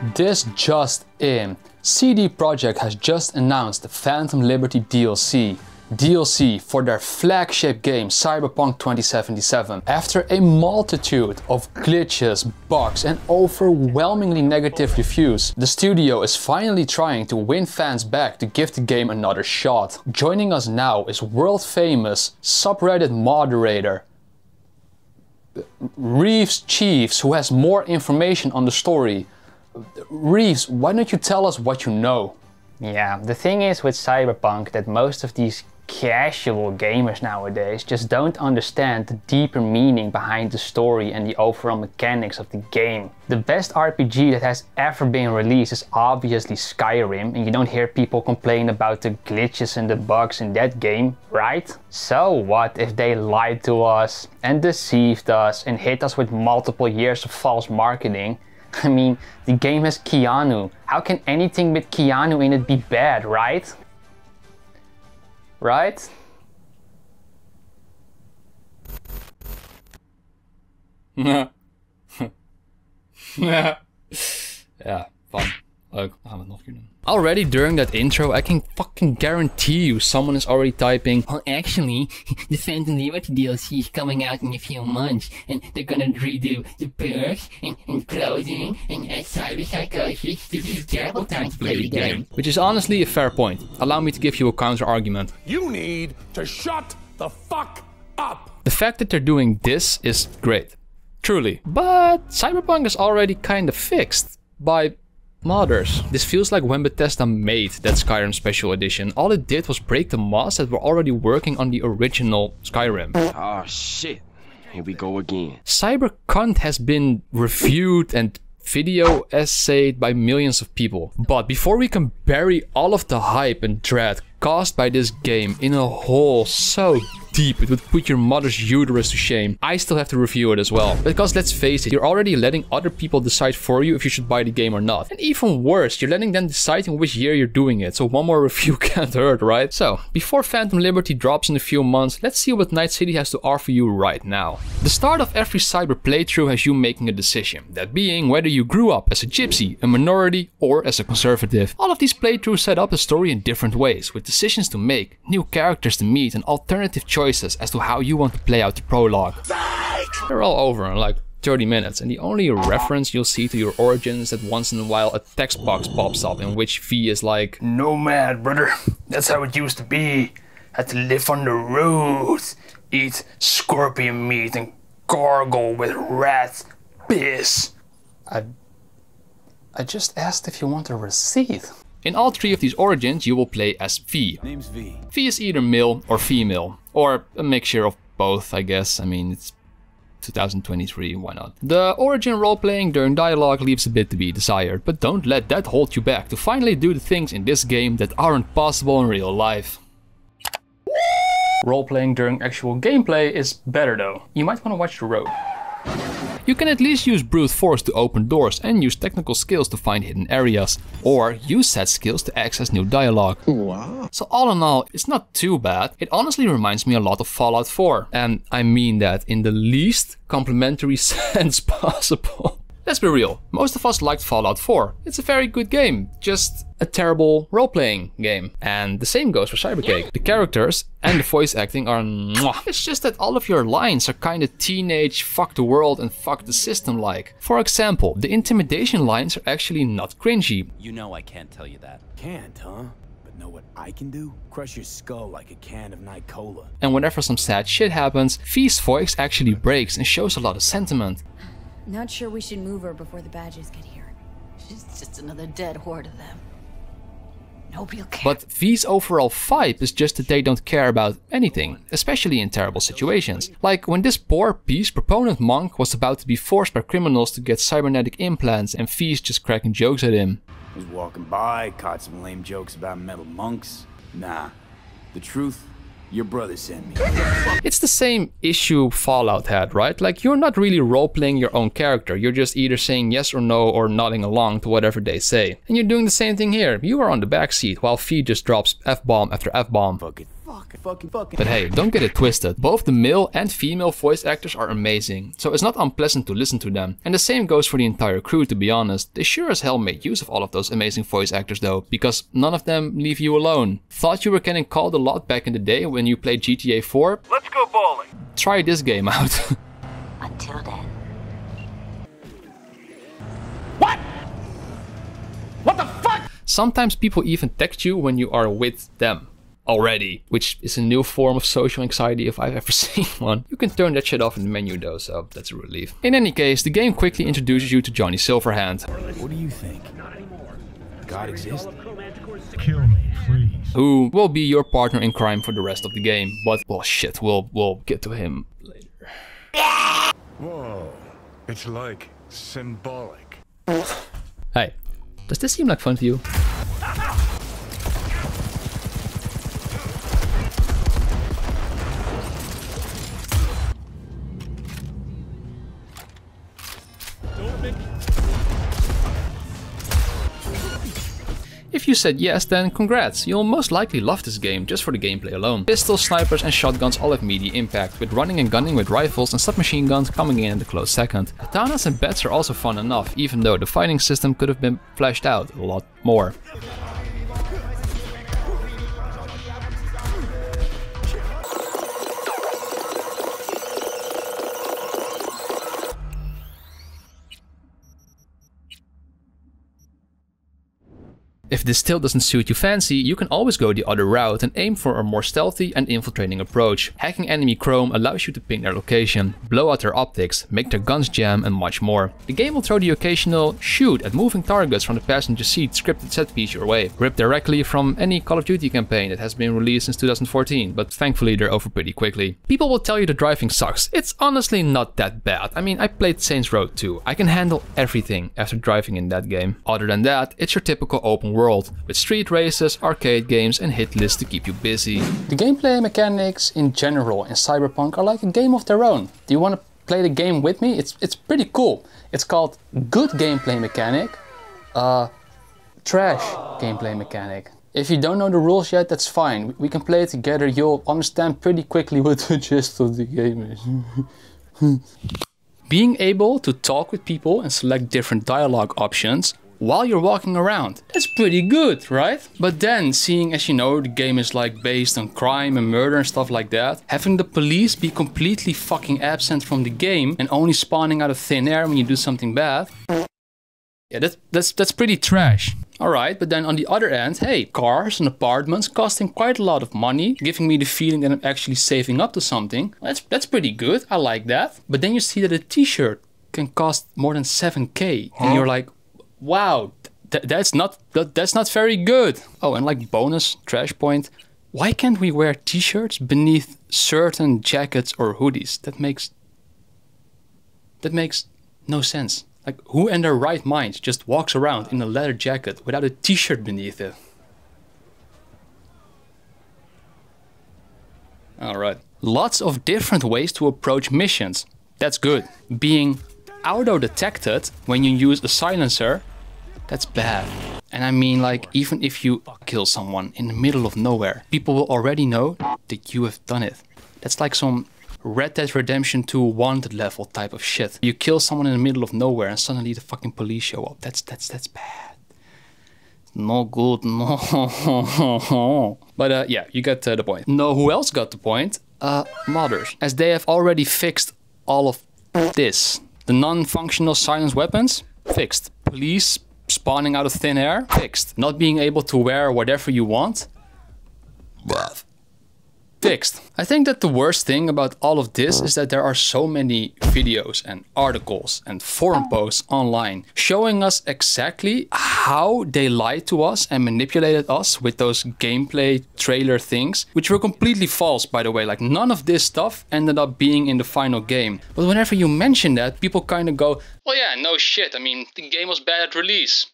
This just in. CD Projekt has just announced the Phantom Liberty DLC. DLC for their flagship game Cyberpunk 2077. After a multitude of glitches, bugs and overwhelmingly negative reviews, the studio is finally trying to win fans back to give the game another shot. Joining us now is world famous subreddit moderator Reeves Chiefs, who has more information on the story. Reeves, why don't you tell us what you know? Yeah, the thing is with Cyberpunk that most of these casual gamers nowadays just don't understand the deeper meaning behind the story and the overall mechanics of the game. The best RPG that has ever been released is obviously Skyrim, and you don't hear people complain about the glitches and the bugs in that game, right? So what if they lied to us and deceived us and hit us with multiple years of false marketing? I mean, the game has Keanu. How can anything with Keanu in it be bad, right? Right? Ja, fun. Leuk, dan gaan we het nog een keer doen. Already during that intro, I can fucking guarantee you someone is already typing, well, actually, the Phantom Liberty DLC is coming out in a few months, and they're gonna redo the perks and clothing and cyber psychosis. This is a terrible time to play the game. which is honestly a fair point. Allow me to give you a counter argument. You need to shut the fuck up! The fact that they're doing this is great. Truly. But Cyberpunk is already kind of fixed by modders. This feels like when Bethesda made that Skyrim Special Edition. All it did was break the mods that were already working on the original Skyrim. Oh shit, here we go again. Cyberpunk has been reviewed and video essayed by millions of people. But before we can bury all of the hype and dread caused by this game in a hole so deep it would put your mother's uterus to shame, I still have to review it as well. Because let's face it, you're already letting other people decide for you if you should buy the game or not. And even worse, you're letting them decide in which year you're doing it, so one more review can't hurt, right? So, before Phantom Liberty drops in a few months, let's see what Night City has to offer you right now. The start of every cyber playthrough has you making a decision, that being whether you grew up as a gypsy, a minority, or as a conservative. All of these playthroughs set up the story in different ways, with decisions to make, new characters to meet, and alternative choices as to how you want to play out the prologue. They're all over in like 30 minutes, and the only reference you'll see to your origins is that once in a while a text box pops up in which V is like, "Nomad, brother, that's how it used to be. Had to live on the road, eat scorpion meat and gargle with rat piss." I just asked if you want a receipt. In all three of these origins, you will play as V. Name's V. V is either male or female, or a mixture of both, I guess. I mean, it's 2023, why not? The origin role-playing during dialogue leaves a bit to be desired, but don't let that hold you back to finally do the things in this game that aren't possible in real life. Role-playing during actual gameplay is better though. You might want to watch the road. You can at least use brute force to open doors and use technical skills to find hidden areas, or use said skills to access new dialogue. Wow. So all in all, it's not too bad. It honestly reminds me a lot of Fallout 4, and I mean that in the least complimentary sense possible. Let's be real, most of us liked Fallout 4. It's a very good game, just a terrible role-playing game. And the same goes for Cybercake. The characters and the voice acting are mwah. It's just that all of your lines are kinda teenage, fuck the world and fuck the system like. For example, the intimidation lines are actually not cringy. You know I can't tell you that. Can't, huh? But know what I can do? Crush your skull like a can of Night Cola. And whenever some sad shit happens, V's voice actually breaks and shows a lot of sentiment. Not sure we should move her before the badges get here. She's just another dead horde of them. Nobody will care. But V's overall vibe is just that they don't care about anything, especially in terrible situations. Like when this poor peace proponent monk was about to be forced by criminals to get cybernetic implants and V's just cracking jokes at him. Was walking by, caught some lame jokes about metal monks. Nah, the truth, your brother sent me. It's the same issue Fallout had, right? Like, you're not really role-playing your own character. You're just either saying yes or no or nodding along to whatever they say. And you're doing the same thing here. You are on the backseat while V just drops F-bomb after F-bomb. Fuck it, Fucking. But hey, don't get it twisted. Both the male and female voice actors are amazing, so it's not unpleasant to listen to them. And the same goes for the entire crew, to be honest. They sure as hell made use of all of those amazing voice actors though, because none of them leave you alone. Thought you were getting called a lot back in the day when you played GTA 4? Let's go bowling. Try this game out. Until then. What the fuck? Sometimes people even text you when you are with them already, which is a new form of social anxiety if I've ever seen one. You can turn that shit off in the menu though, so that's a relief. In any case, the game quickly introduces you to Johnny Silverhand. What do you think? God exists? Kill me, please. Who will be your partner in crime for the rest of the game. But, well shit, we'll get to him later. Whoa, it's like symbolic. Hey, does this seem like fun to you? If you said yes, then congrats, you'll most likely love this game just for the gameplay alone. Pistols, snipers and shotguns all have meaty impact, with running and gunning with rifles and submachine guns coming in at a close second. Katanas and bats are also fun enough, even though the fighting system could have been fleshed out a lot more. If this still doesn't suit your fancy, you can always go the other route and aim for a more stealthy and infiltrating approach. Hacking enemy chrome allows you to ping their location, blow out their optics, make their guns jam and much more. The game will throw the occasional shoot at moving targets from the passenger seat scripted set piece your way, ripped directly from any Call of Duty campaign that has been released since 2014, but thankfully they're over pretty quickly. People will tell you the driving sucks. It's honestly not that bad. I mean, I played Saints Row 2. I can handle everything after driving in that game. Other than that, it's your typical open world, with street races, arcade games and hit lists to keep you busy. The gameplay mechanics in general in Cyberpunk are like a game of their own. Do you want to play the game with me? It's pretty cool. It's called good gameplay mechanic, trash gameplay mechanic. If you don't know the rules yet, that's fine. We can play it together. You'll understand pretty quickly what the gist of the game is. Being able to talk with people and select different dialogue options while you're walking around. That's pretty good, right? But then, seeing as you know, the game is like based on crime and murder and stuff like that, having the police be completely fucking absent from the game and only spawning out of thin air when you do something bad. Yeah, that's pretty trash. Alright, but then on the other end, hey, cars and apartments costing quite a lot of money, giving me the feeling that I'm actually saving up to something. That's pretty good, I like that. But then you see that a t-shirt can cost more than 7k and you're like, wow, that's not very good. Oh, and like bonus trash point, why can't we wear t-shirts beneath certain jackets or hoodies? That makes no sense. Like, who in their right mind just walks around in a leather jacket without a t-shirt beneath it? Alright. Lots of different ways to approach missions. That's good. Being auto-detected when you use a silencer, that's bad. And I mean, like, even if you kill someone in the middle of nowhere, people will already know that you have done it. That's like some Red Dead Redemption 2 wanted level type of shit. You kill someone in the middle of nowhere and suddenly the fucking police show up. That's bad. No good, no. But yeah, you get the point. Know who else got the point? Modders. As they have already fixed all of this. The non-functional silence weapons, fixed. Police spawning out of thin air, fixed. Not being able to wear whatever you want, fixed. I think that the worst thing about all of this is that there are so many videos and articles and forum posts online showing us exactly how they lied to us and manipulated us with those gameplay trailer things, which were completely false, by the way. Like, none of this stuff ended up being in the final game. But whenever you mention that, people kind of go, well, yeah, no shit. I mean, the game was bad at release.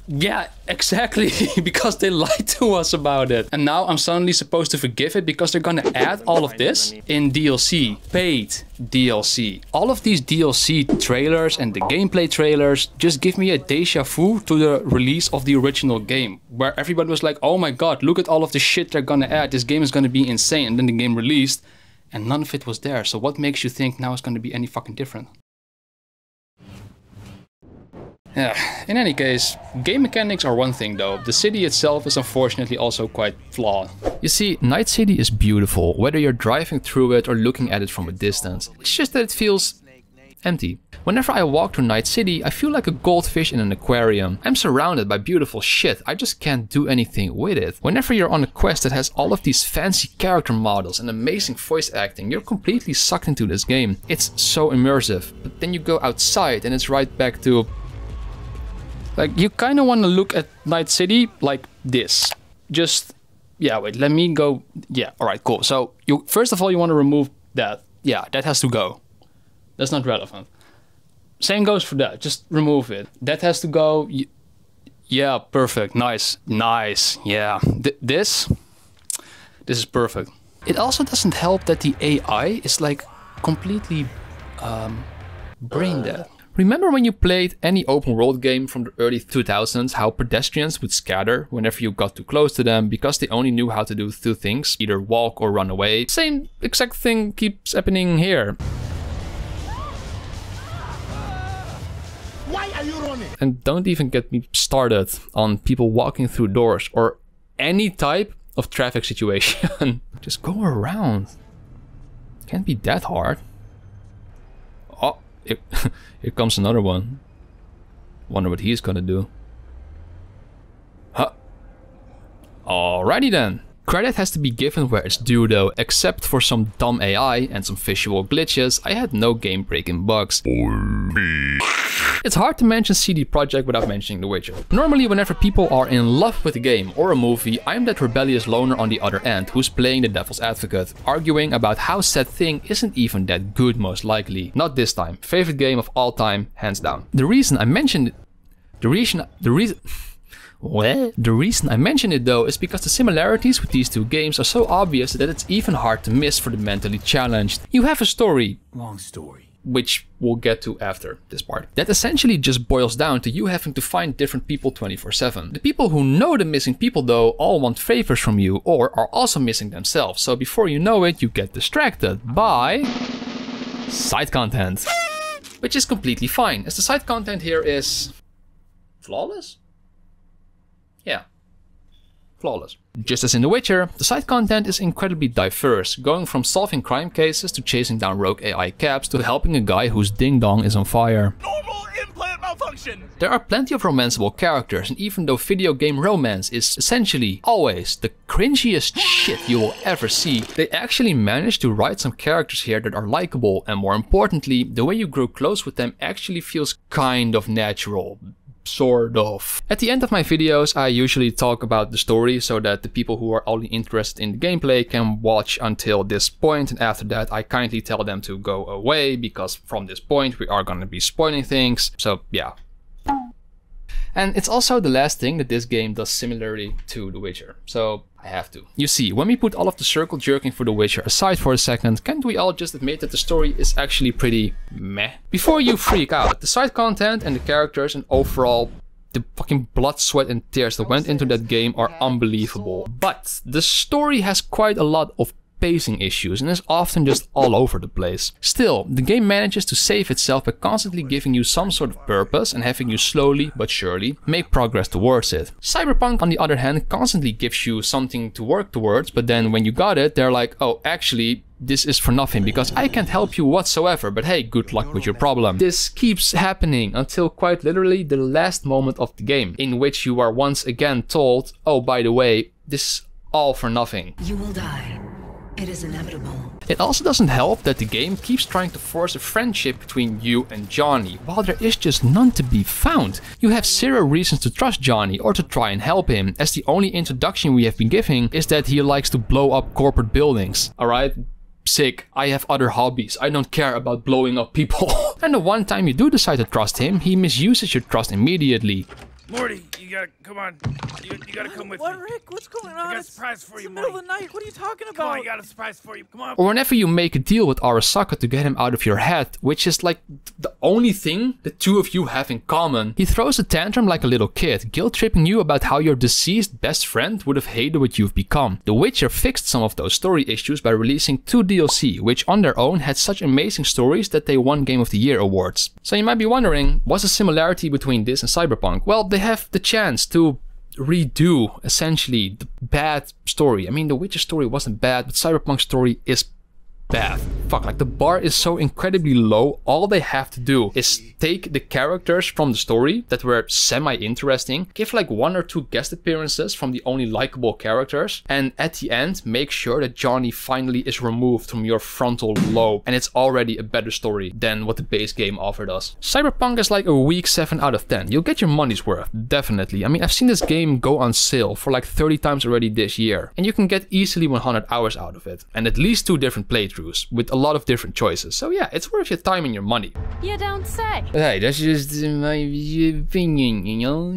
Yeah, exactly, because they lied to us about it. And now I'm suddenly supposed to forgive it because they're gonna add all of this in DLC, paid DLC. All of these DLC trailers and the gameplay trailers just give me a deja vu to the release of the original game, where everybody was like, oh my god, look at all of the shit they're gonna add, this game is gonna be insane. And then the game released and none of it was there. So what makes you think now it's gonna be any fucking different? Yeah, in any case, game mechanics are one thing though. The city itself is unfortunately also quite flawed. You see, Night City is beautiful, whether you're driving through it or looking at it from a distance. It's just that it feels empty. Whenever I walk through Night City, I feel like a goldfish in an aquarium. I'm surrounded by beautiful shit, I just can't do anything with it. Whenever you're on a quest that has all of these fancy character models and amazing voice acting, you're completely sucked into this game. It's so immersive. But then you go outside and it's right back to... like, you kind of want to look at Night City like this. Just, yeah, wait, let me go. Yeah, all right, cool. So, you first of all, you want to remove that. Yeah, that has to go. That's not relevant. Same goes for that. Just remove it. That has to go. Yeah, perfect. Nice. Nice. Yeah. This is perfect. It also doesn't help that the AI is like completely brain dead. Remember when you played any open world game from the early 2000s, how pedestrians would scatter whenever you got too close to them because they only knew how to do two things, either walk or run away? Same exact thing keeps happening here. Why are you running? And don't even get me started on people walking through doors or any type of traffic situation. Just go around. Can't be that hard. Oh. Here comes another one. Wonder what he's gonna do. Huh. Alrighty then. Credit has to be given where it's due though, except for some dumb AI and some visual glitches, I had no game-breaking bugs. It's hard to mention CD Projekt without mentioning The Witcher. Normally whenever people are in love with a game or a movie, I'm that rebellious loner on the other end who's playing the devil's advocate, arguing about how said thing isn't even that good most likely. Not this time. Favorite game of all time, hands down. The reason I mention it though is because the similarities with these two games are so obvious that it's even hard to miss for the mentally challenged. You have a story. Long story. Which we'll get to after this part. That essentially just boils down to you having to find different people 24/7. The people who know the missing people though all want favors from you or are also missing themselves. So before you know it, you get distracted by side content. Which is completely fine, as the side content here is flawless? Yeah. Flawless. Just as in The Witcher, the side content is incredibly diverse, going from solving crime cases to chasing down rogue AI cabs to helping a guy whose ding-dong is on fire. Normal implant malfunction! There are plenty of romanceable characters, and even though video game romance is essentially always the cringiest shit you will ever see, they actually managed to write some characters here that are likable, and more importantly, the way you grow close with them actually feels kind of natural. Sort of. At the end of my videos, I usually talk about the story so that the people who are only interested in the gameplay can watch until this point, and after that I kindly tell them to go away because from this point we are gonna be spoiling things. So yeah. And it's also the last thing that this game does similarly to The Witcher, so I have to. You see, when we put all of the circle jerking for The Witcher aside for a second, can't we all just admit that the story is actually pretty meh? Before you freak out, the side content and the characters and overall the fucking blood, sweat and tears that went into that game are unbelievable. But the story has quite a lot of pacing issues and is often just all over the place. Still, the game manages to save itself by constantly giving you some sort of purpose and having you slowly but surely make progress towards it. Cyberpunk on the other hand constantly gives you something to work towards, but then when you got it, they're like, oh actually this is for nothing because I can't help you whatsoever, but hey, good luck with your problem. This keeps happening until quite literally the last moment of the game, in which you are once again told, oh by the way, this is all for nothing. You will die. It is inevitable. It also doesn't help that the game keeps trying to force a friendship between you and Johnny, while there is just none to be found. You have zero reasons to trust Johnny or to try and help him, as the only introduction we have been giving is that he likes to blow up corporate buildings. Alright? Sick. I have other hobbies. I don't care about blowing up people. And the one time you do decide to trust him, he misuses your trust immediately. Morty, you gotta, come on. You gotta come with me. What, Rick? What's going on? I got a surprise for you, It's the middle Morty. of the night. What are you talking about? Come on, I got a surprise for you. Come on. Or whenever you make a deal with Arasaka to get him out of your head, which is like the only thing the two of you have in common, he throws a tantrum like a little kid, guilt-tripping you about how your deceased best friend would have hated what you've become. The Witcher fixed some of those story issues by releasing 2 DLC, which on their own had such amazing stories that they won Game of the Year awards. So you might be wondering, what's the similarity between this and Cyberpunk? Well, they have the chance to redo essentially the bad story. I mean, the Witcher story wasn't bad, but Cyberpunk's story is bad. Fuck, like the bar is so incredibly low. All they have to do is take the characters from the story that were semi-interesting, give like 1 or 2 guest appearances from the only likable characters, and at the end make sure that Johnny finally is removed from your frontal lobe, and it's already a better story than what the base game offered us. Cyberpunk is like a weak 7 out of 10. You'll get your money's worth, definitely. I mean, I've seen this game go on sale for like 30 times already this year, and you can get easily 100 hours out of it, and at least 2 different playthroughs with a lot of different choices. So yeah, it's worth your time and your money. You don't say. But hey, that's just my opinion, you know?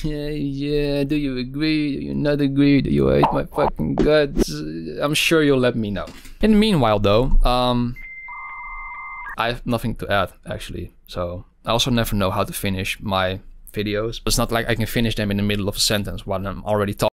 Yeah, do you agree? Do you not agree? Do you hate my fucking guts? I'm sure you'll let me know. In the meanwhile though, I have nothing to add actually. So I also never know how to finish my videos. It's not like I can finish them in the middle of a sentence while I'm already talking.